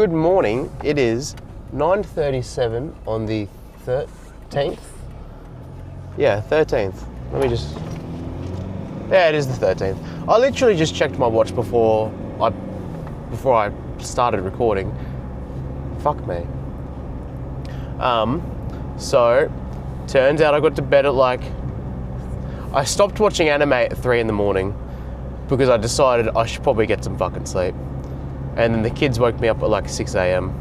Good morning. It is 9:37 on the 13th. Yeah, 13th. Let me just... Yeah, it is the 13th. I literally just checked my watch before I started recording. Fuck me. So, turns out I got to bed at I stopped watching anime at 3 in the morning because I decided I should probably get some fucking sleep. And then the kids woke me up at 6 a.m.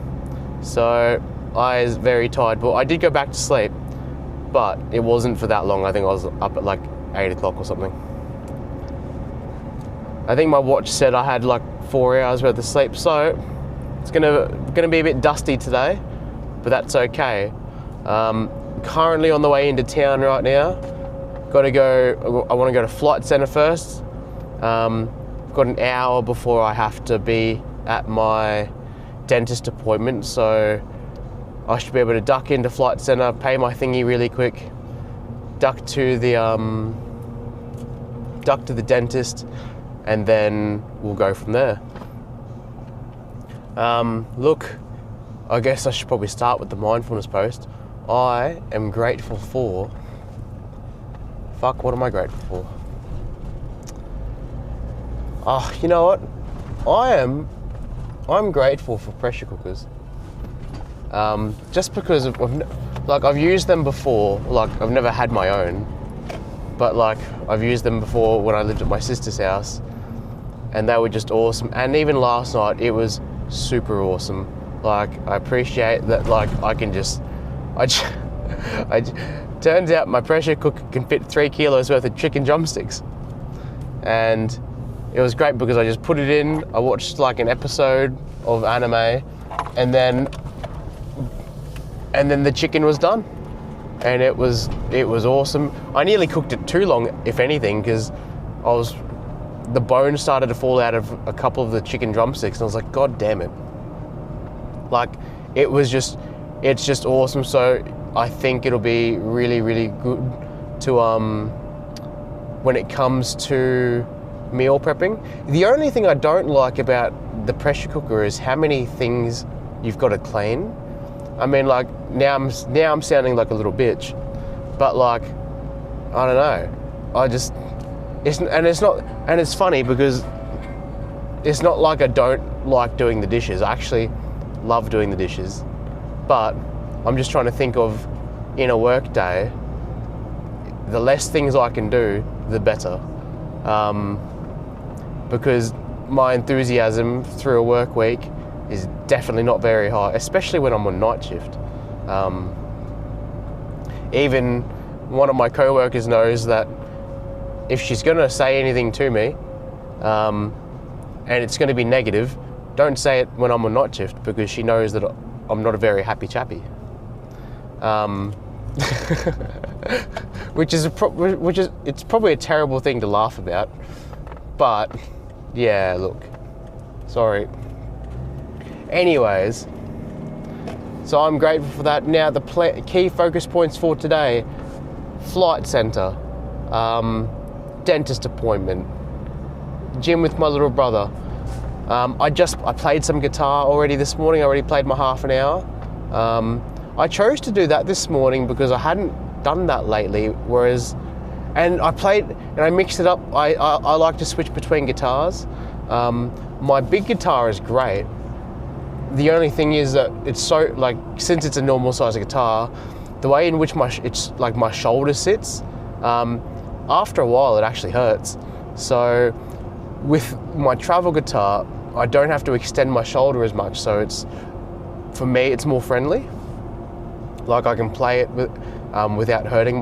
So I was very tired, but I did go back to sleep, but it wasn't for that long. I think I was up at 8 o'clock or something. I think my watch said I had 4 hours worth of sleep, so it's gonna be a bit dusty today, but that's okay. Currently on the way into town right now. I want to go to Flight Centre first. Got an hour before I have to be at my dentist appointment, so I should be able to duck into Flight Centre, pay my thingy really quick, duck to the dentist, and then we'll go from there. Look, I guess I should probably start with the mindfulness post. I am grateful for... Fuck, what am I grateful for? Oh, you know what? I'm grateful for pressure cookers. Just because I've used them before. I've never had my own, but I've used them before when I lived at my sister's house, and they were just awesome. And even last night, it was super awesome. I appreciate that. Turns out my pressure cooker can fit 3 kilos worth of chicken drumsticks, and it was great because I just put it in. I watched an episode of anime, and then the chicken was done, and it was awesome. I nearly cooked it too long, if anything, because the bone started to fall out of a couple of the chicken drumsticks, and I was like, God damn it! It's just awesome. So I think it'll be really, really good to when it comes to meal prepping. The only thing I don't like about the pressure cooker is how many things you've got to clean. I mean, now I'm sounding like a little bitch, but I don't know. It's funny because it's not like I don't like doing the dishes. I actually love doing the dishes, but I'm just trying to think of, in a work day, the less things I can do, the better. Because my enthusiasm through a work week is definitely not very high, especially when I'm on night shift. Even one of my co-workers knows that if she's going to say anything to me, and it's going to be negative, don't say it when I'm on night shift, because she knows that I'm not a very happy chappy. It's probably a terrible thing to laugh about, but yeah, look, sorry. Anyways, so I'm grateful for that. Now the key focus points for today: Flight Centre, dentist appointment, gym with my little brother. I played some guitar already this morning. I already played my half an hour. I chose to do that this morning because I hadn't done that lately, and I played and I mixed it up. I like to switch between guitars. My big guitar is great. The only thing is that it's so, since it's a normal size guitar, the way in which my shoulder sits, after a while it actually hurts. So with my travel guitar, I don't have to extend my shoulder as much, so for me it's more friendly. I can play it without hurting,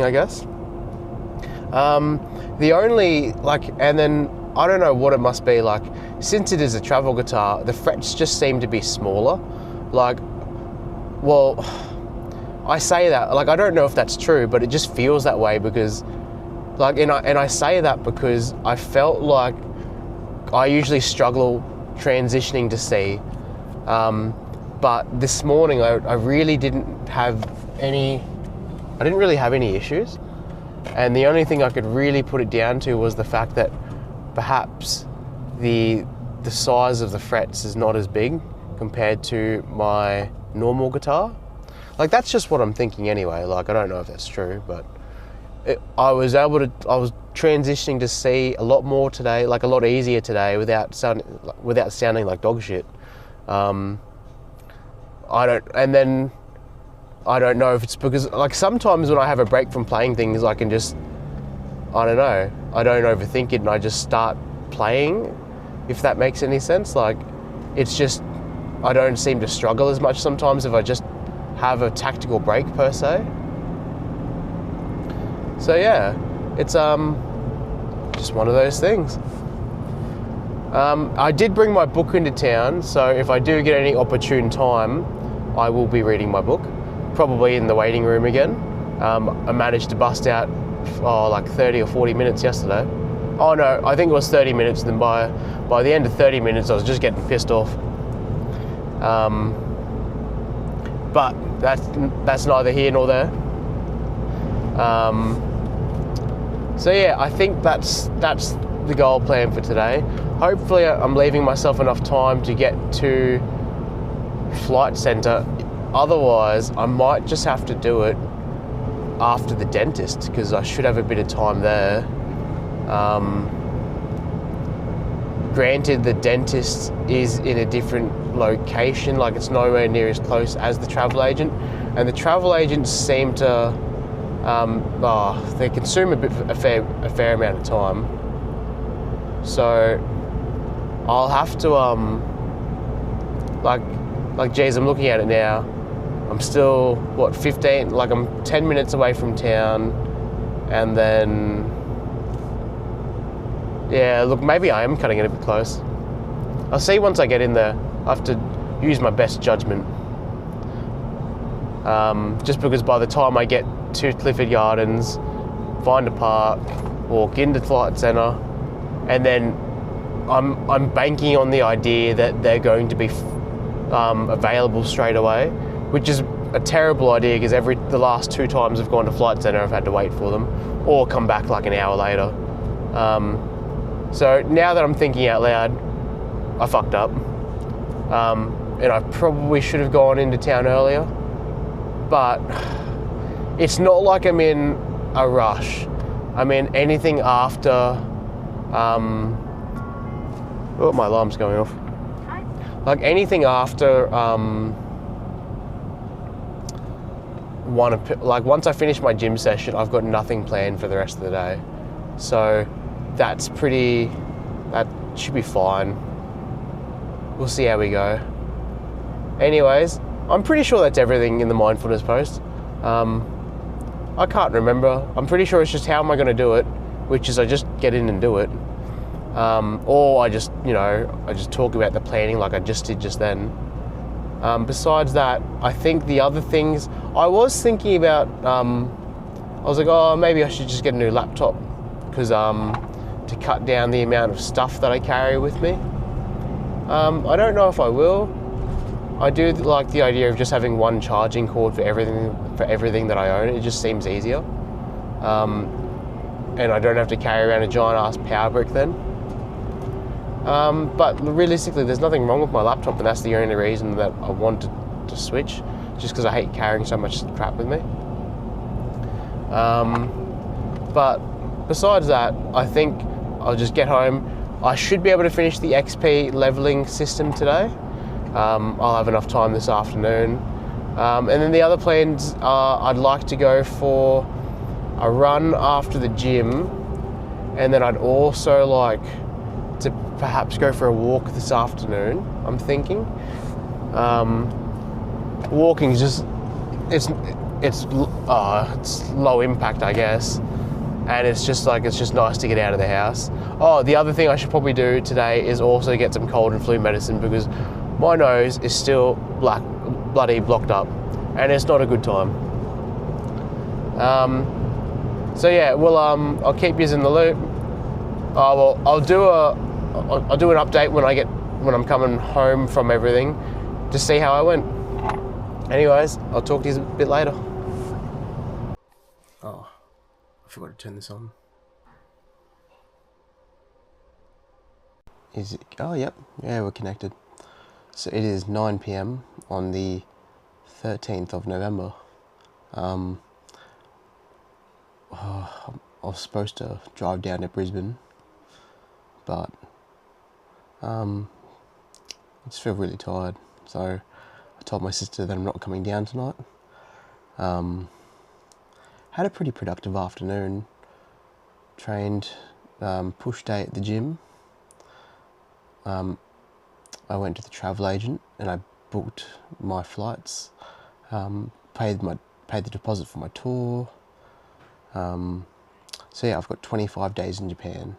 I guess. The only, and then I don't know what it must be, since it is a travel guitar, the frets just seem to be smaller. Well, I say that, I don't know if that's true, but it just feels that way because, and I say that because I felt like I usually struggle transitioning to C. But this morning I really didn't have any issues, and the only thing I could really put it down to was the fact that perhaps the size of the frets is not as big compared to my normal guitar. Like, that's just what I'm thinking anyway. Like, I don't know if that's true, but I was transitioning to C a lot more today, like a lot easier today, without sounding like dog shit. I don't know if it's because, like, sometimes when I have a break from playing things, I can just, I don't know, I don't overthink it and I just start playing, if that makes any sense. Like, it's just, I don't seem to struggle as much sometimes if I just have a tactical break per se. So yeah, it's just one of those things. I did bring my book into town, so if I do get any opportune time, I will be reading my book, probably in the waiting room again. I managed to bust out like 30 or 40 minutes yesterday. Oh no, I think it was 30 minutes, and then by the end of 30 minutes I was just getting pissed off. But that's neither here nor there. So yeah, I think that's the goal plan for today. Hopefully I'm leaving myself enough time to get to flight centre. Otherwise, I might just have to do it after the dentist, because I should have a bit of time there. Granted, the dentist is in a different location, like it's nowhere near as close as the travel agent, and the travel agents seem to they consume a fair amount of time. So I'll have to like geez, I'm looking at it now. I'm still 15, like I'm 10 minutes away from town, and then yeah, look, maybe I am cutting it a bit close. I'll see once I get in there. I have to use my best judgment. Just because by the time I get to Clifford Gardens, find a park, walk into Flight Centre, and then I'm banking on the idea that they're going to be available straight away, which is a terrible idea, because the last 2 times I've gone to Flight Centre I've had to wait for them or come back like an hour later. So now that I'm thinking out loud, I fucked up, and I probably should have gone into town earlier, but it's not like I'm in a rush. I mean, anything after oh, my alarm's going off. Like anything after once I finish my gym session, I've got nothing planned for the rest of the day, so that should be fine. We'll see how we go. Anyways, I'm pretty sure that's everything in the mindfulness post. I can't remember. I'm pretty sure it's just how am I going to do it, which is I just get in and do it. Or I just talk about the planning like I just did just then. Besides that, I think the other things, I was thinking about, I was like, oh, maybe I should just get a new laptop, because to cut down the amount of stuff that I carry with me. I don't know if I will. I do like the idea of just having one charging cord for everything that I own. It just seems easier. And I don't have to carry around a giant ass power brick then. But realistically, there's nothing wrong with my laptop, and that's the only reason that I wanted to switch, just because I hate carrying so much crap with me. But besides that, I think I'll just get home. I should be able to finish the XP leveling system today. I'll have enough time this afternoon. And then the other plans are I'd like to go for a run after the gym, and then I'd also like to perhaps go for a walk this afternoon, I'm thinking. Walking is just, it's low impact, I guess. And it's just nice to get out of the house. Oh, the other thing I should probably do today is also get some cold and flu medicine, because my nose is still bloody blocked up, and it's not a good time. So yeah, well, I'll keep you in the loop. I'll do an update when I'm coming home from everything, to see how I went. Anyways, I'll talk to you a bit later. Oh, I forgot to turn this on. Is it? Oh, yep. Yeah, we're connected. So it is 9 p.m. on the 13th of November. I was supposed to drive down to Brisbane, but I just feel really tired. So I told my sister that I'm not coming down tonight. Had a pretty productive afternoon. Trained, push day at the gym. I went to the travel agent and I booked my flights. Paid the deposit for my tour. So yeah, I've got 25 days in Japan.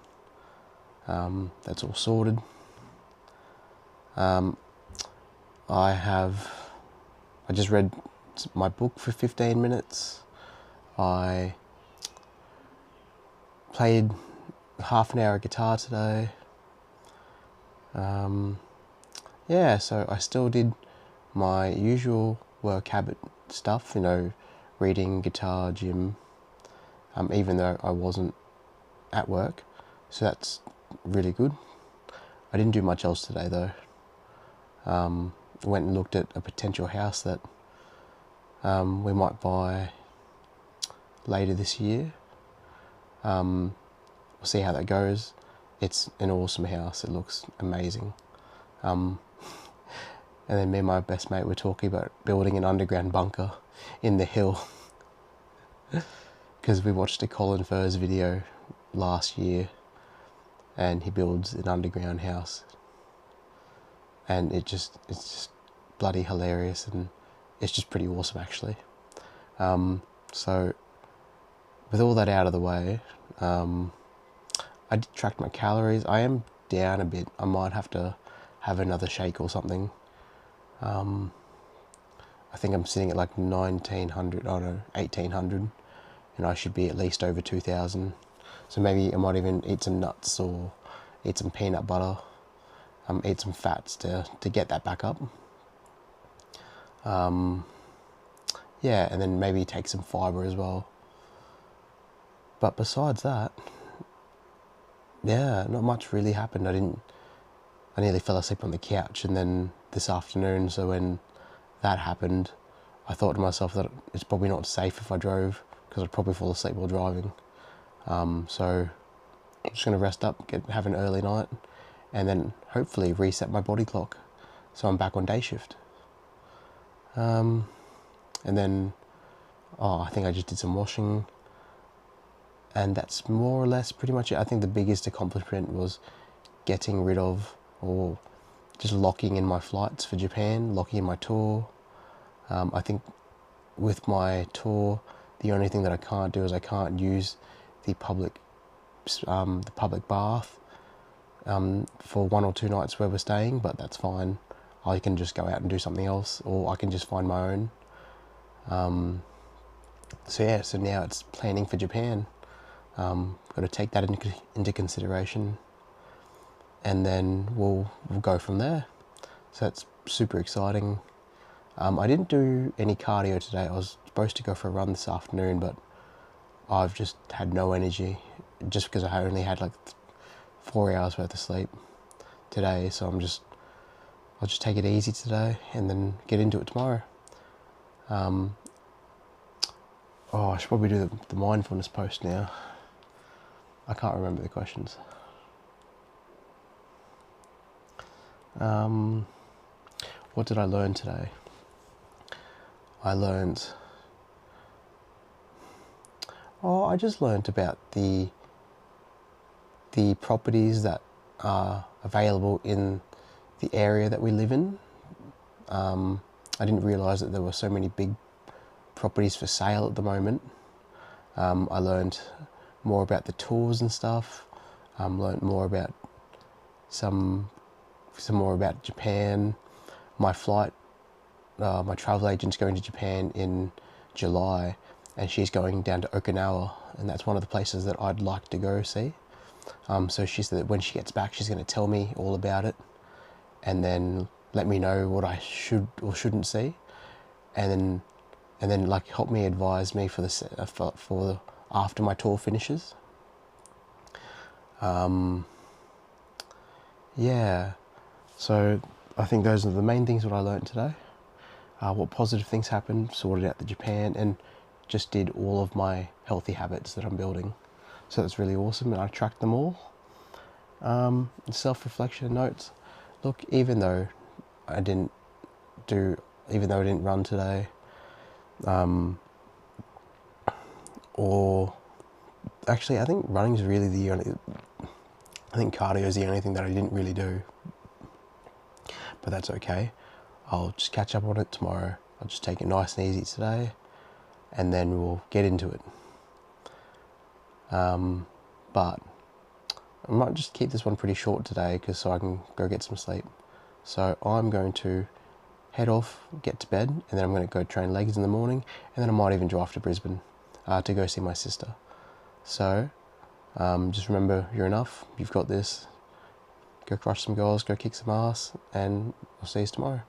That's all sorted. I just read my book for 15 minutes. I played half an hour of guitar today. Yeah, so I still did my usual work habit stuff, reading, guitar, gym, even though I wasn't at work. So that's really good. I didn't do much else today though. Went and looked at a potential house that we might buy later this year. We'll see how that goes. It's an awesome house. It looks amazing. And then me and my best mate were talking about building an underground bunker in the hill because we watched a Colin Furze video last year and he builds an underground house and it's just bloody hilarious and it's just pretty awesome actually. So with all that out of the way, I did track my calories. I am down a bit. I might have to have another shake or something. I think I'm sitting at like 1800, and I should be at least over 2000. So maybe I might even eat some nuts or eat some peanut butter, eat some fats to get that back up. Yeah, and then maybe take some fibre as well. But besides that, yeah, not much really happened. I nearly fell asleep on the couch, and then this afternoon, so when that happened, I thought to myself that it's probably not safe if I drove, because I'd probably fall asleep while driving. So I'm just going to rest up, have an early night, and then hopefully reset my body clock, so I'm back on day shift. And then, I think I just did some washing, and that's more or less pretty much it. I think the biggest accomplishment was getting rid of, or just locking in my flights for Japan, locking in my tour. I think with my tour, the only thing that I can't do is I can't use the public bath for 1 or 2 nights where we're staying, but that's fine. I can just go out and do something else, or I can just find my own. So now it's planning for Japan. Got to take that into consideration, and then we'll go from there. So that's super exciting. I didn't do any cardio today. I was supposed to go for a run this afternoon, but I've just had no energy, just because I only had like 4 hours worth of sleep today. So I'll just take it easy today and then get into it tomorrow. I should probably do the mindfulness post now. I can't remember the questions. What did I learn today? I just learned about the properties that are available in the area that we live in. I didn't realise that there were so many big properties for sale at the moment. I learned more about the tours and stuff. Learned more about some more about Japan. My travel agent's going to Japan in July, and she's going down to Okinawa, and that's one of the places that I'd like to go see. So she said that when she gets back, she's going to tell me all about it, and then let me know what I should or shouldn't see, and then like help me advise me for after my tour finishes. Yeah, so I think those are the main things that I learned today. What positive things happened, sorted out the Japan, and just did all of my healthy habits that I'm building. So that's really awesome, and I tracked them all. Self-reflection notes. Look, even though I didn't run today, or actually I think running's really I think cardio is the only thing that I didn't really do. But that's okay. I'll just catch up on it tomorrow. I'll just take it nice and easy today, and then we'll get into it. But I might just keep this one pretty short today, so I can go get some sleep. So I'm going to head off, get to bed, and then I'm going to go train legs in the morning, and then I might even drive to Brisbane to go see my sister. So just remember, you're enough. You've got this. Go crush some goals, go kick some ass, and I'll see you tomorrow.